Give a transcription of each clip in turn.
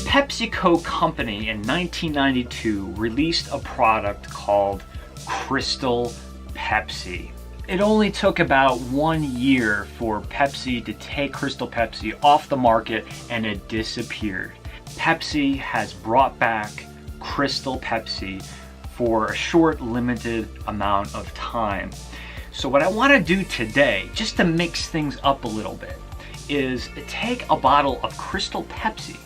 Pepsi Cola Company in 1992 released a product called Crystal Pepsi. It only took about 1 year for Pepsi to take Crystal Pepsi off the market and it disappeared. Pepsi has brought back Crystal Pepsi for a short, limited amount of time. So what I want to do today, just to mix things up a little bit, is take a bottle of Crystal Pepsi,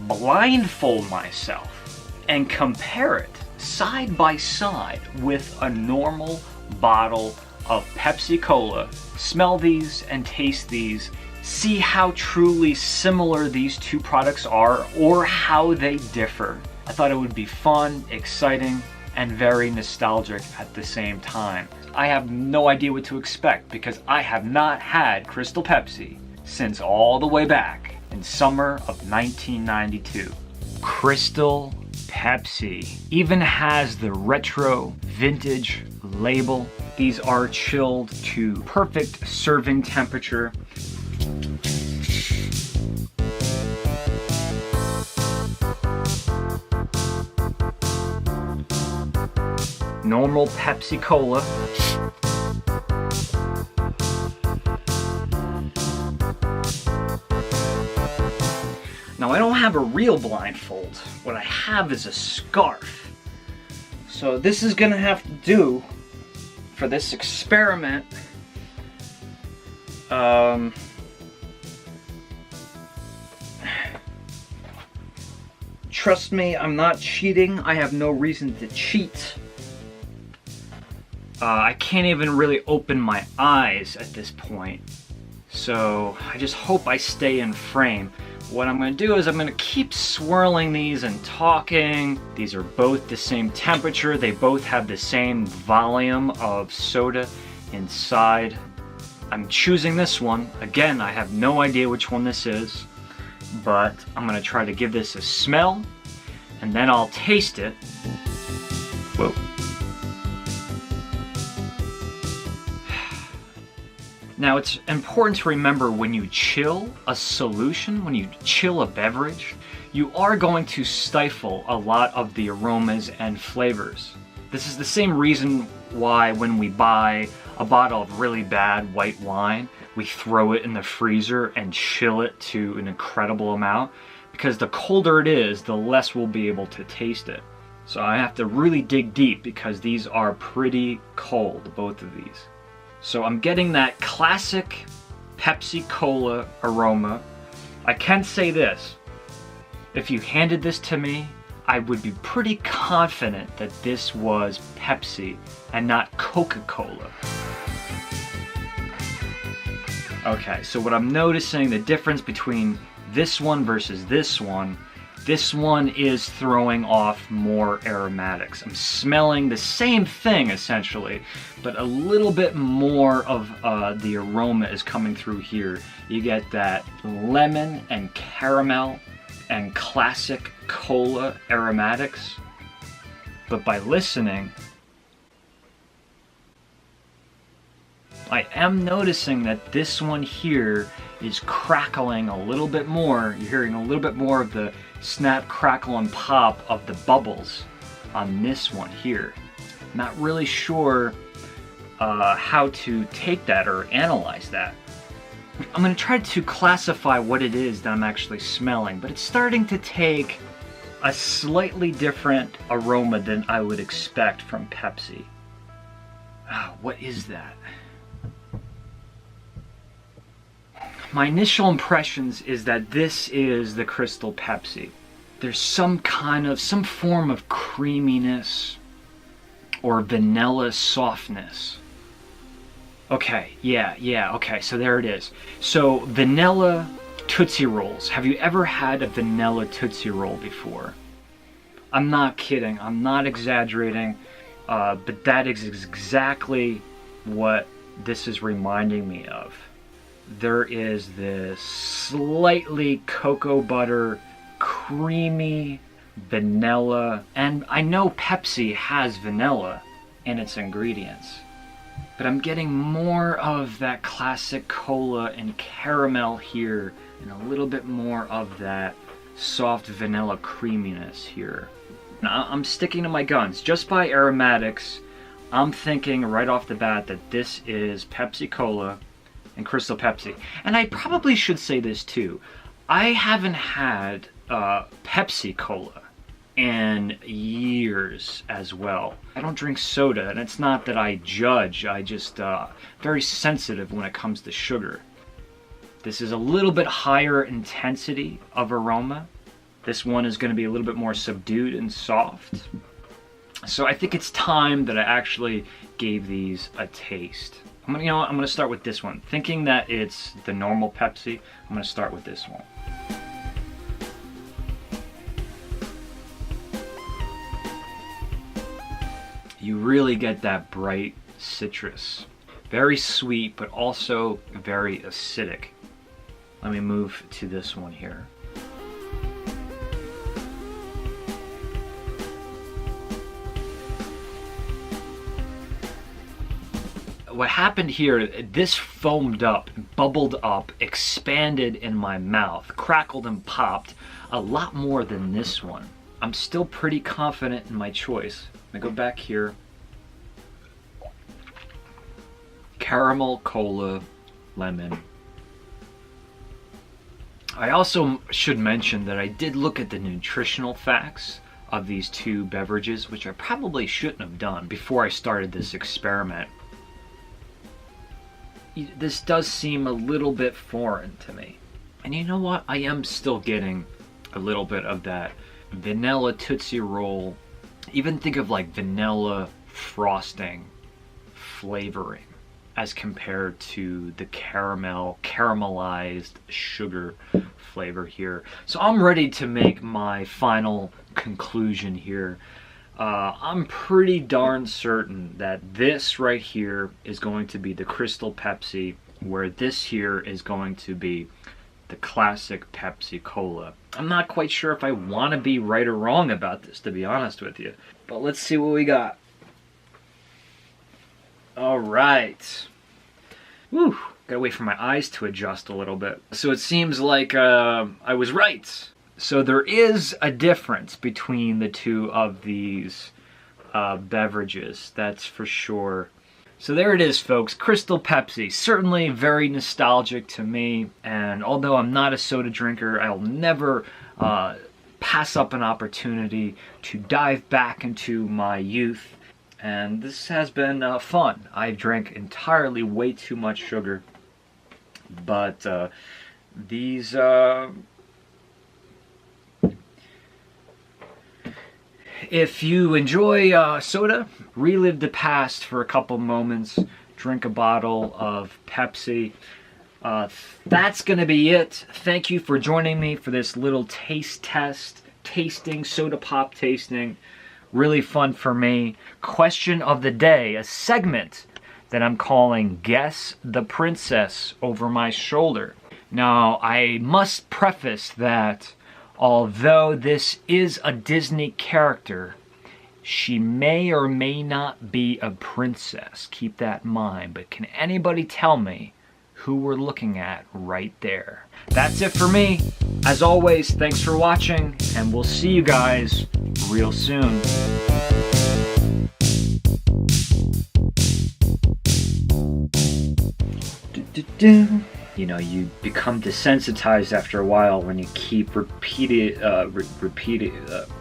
blindfold myself, and compare it side by side with a normal bottle of Pepsi Cola, smell these and taste these, see how truly similar these two products are or how they differ. I thought it would be fun, exciting, and very nostalgic at the same time. I have no idea what to expect because I have not had Crystal Pepsi since all the way back in summer of 1992. Crystal Pepsi even has the retro vintage label. These are chilled to perfect serving temperature. Normal Pepsi Cola. Now I don't have a real blindfold. What I have is a scarf. So this is gonna have to do for this experiment. Trust me, I'm not cheating. I have no reason to cheat. I can't even really open my eyes at this point. So I just hope I stay in frame. What I'm going to do is I'm going to keep swirling these and talking. These are both the same temperature. They both have the same volume of soda inside. I'm choosing this one. Again, I have no idea which one this is, but I'm going to try to give this a smell and then I'll taste it. Whoa. Now it's important to remember when you chill a solution, when you chill a beverage, you are going to stifle a lot of the aromas and flavors. This is the same reason why when we buy a bottle of really bad white wine, we throw it in the freezer and chill it to an incredible amount, because the colder it is, the less we'll be able to taste it. So I have to really dig deep because these are pretty cold, both of these. So I'm getting that classic Pepsi Cola aroma. I can say this, if you handed this to me, I would be pretty confident that this was Pepsi and not Coca-Cola. Okay, so what I'm noticing, the difference between this one versus this one is throwing off more aromatics. I'm smelling the same thing essentially, but a little bit more of the aroma is coming through here. You get that lemon and caramel and classic cola aromatics. But by listening, I am noticing that this one here is crackling a little bit more. You're hearing a little bit more of the snap, crackle, and pop of the bubbles on this one here. Not really sure how to take that or analyze that. I'm going to try to classify what it is that I'm actually smelling, but it's starting to take a slightly different aroma than I would expect from Pepsi. What is that? My initial impressions is that this is the Crystal Pepsi. There's some form of creaminess or vanilla softness. Okay, okay, so there it is. So vanilla Tootsie Rolls. Have you ever had a vanilla Tootsie Roll before? I'm not kidding, I'm not exaggerating, but that is exactly what this is reminding me of. There is this slightly cocoa butter, creamy vanilla, and I know Pepsi has vanilla in its ingredients, but I'm getting more of that classic cola and caramel here, and a little bit more of that soft vanilla creaminess here. Now, I'm sticking to my guns. Just by aromatics, I'm thinking right off the bat that this is Pepsi Cola and Crystal Pepsi. And I probably should say this too. I haven't had Pepsi Cola in years as well. I don't drink soda, and it's not that I judge. I just very sensitive when it comes to sugar. This is a little bit higher intensity of aroma. This one is going to be a little bit more subdued and soft. So I think it's time that I actually gave these a taste. I'm gonna start with this one. Thinking that it's the normal Pepsi, I'm gonna start with this one. You really get that bright citrus. Very sweet, but also very acidic. Let me move to this one here. What happened here, this foamed up, bubbled up, expanded in my mouth, crackled and popped a lot more than this one. I'm still pretty confident in my choice. I'm gonna go back here. Caramel, cola, lemon. I also should mention that I did look at the nutritional facts of these two beverages, which I probably shouldn't have done before I started this experiment. This does seem a little bit foreign to me. And you know what? I am still getting a little bit of that vanilla Tootsie Roll. Even think of like vanilla frosting flavoring as compared to the caramelized sugar flavor here. So I'm ready to make my final conclusion here. I'm pretty darn certain that this right here is going to be the Crystal Pepsi, where this here is going to be the classic Pepsi Cola. I'm not quite sure if I want to be right or wrong about this, to be honest with you. But let's see what we got. All right. Whew. Gotta wait for my eyes to adjust a little bit. So it seems like I was right. So there is a difference between the two of these beverages, that's for sure. So there it is, folks. Crystal Pepsi, certainly very nostalgic to me. And although I'm not a soda drinker, I'll never pass up an opportunity to dive back into my youth. And this has been fun. I drank entirely way too much sugar. But these... If you enjoy soda, relive the past for a couple moments, drink a bottle of Pepsi. That's going to be it. Thank you for joining me for this little taste test, tasting, soda pop tasting. Really fun for me. Question of the day, a segment that I'm calling Guess the Princess over my shoulder. Now, I must preface that although this is a Disney character, she may or may not be a princess. Keep that in mind. But can anybody tell me who we're looking at right there? That's it for me. As always, thanks for watching, and we'll see you guys real soon. You know, you become desensitized after a while when you keep repeating,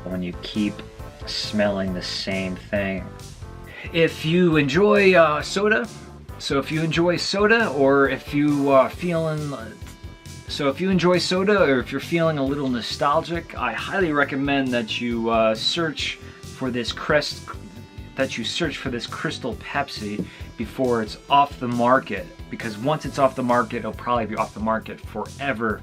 when you keep smelling the same thing. If you enjoy soda, or if you enjoy soda, or if you're feeling a little nostalgic, I highly recommend that you search for this Crystal Pepsi before it's off the market, because once it's off the market, it'll probably be off the market forever